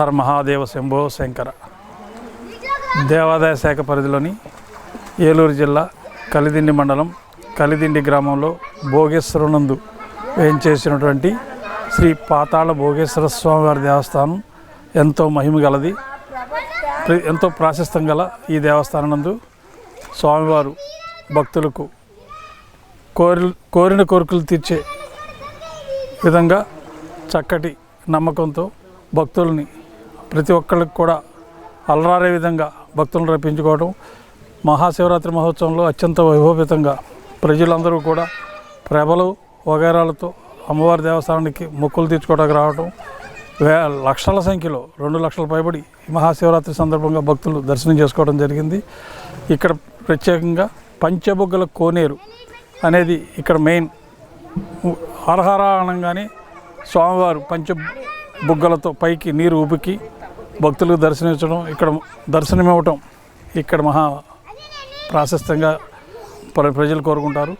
హర మహాదేవ శంభో శంకర. దేవాదాయ శాఖ పరిధిలోని ఏలూరు జిల్లా కలిదిండి మండలం కలిదిండి గ్రామంలో భోగేశ్వరునందు వేయించేసినటువంటి శ్రీ పాతాళ భోగేశ్వర స్వామివారి దేవస్థానం ఎంతో మహిమ గలది. ఎంతో ప్రాశస్త్యం గల ఈ దేవస్థానం నందు స్వామివారు భక్తులకు కోరిన కోరికలు తీర్చే విధంగా చక్కటి నమ్మకంతో భక్తుల్ని ప్రతి ఒక్కరికి కూడా అలరారే విధంగా భక్తులను రప్పించుకోవడం, మహాశివరాత్రి మహోత్సవంలో అత్యంత వైభవపేతంగా ప్రజలందరూ కూడా ప్రభలు వగైరాలతో అమ్మవారి దేవస్థానానికి మొక్కులు తీర్చుకోవడానికి రావడం, లక్షల సంఖ్యలో 2 లక్షల పైబడి మహాశివరాత్రి సందర్భంగా భక్తులు దర్శనం చేసుకోవడం జరిగింది. ఇక్కడ ప్రత్యేకంగా పంచబుగ్గల కోనేరు అనేది ఇక్కడ మెయిన్. హరహర అనగానే స్వామివారు పంచబుగ్గలతో పైకి నీరు ఉబికి భక్తులకు దర్శనమిచ్చడం, ఇక్కడ దర్శనమివ్వటం ఇక్కడ మహా ప్రాశస్త్యంగా ప్రజలు కోరుకుంటారు.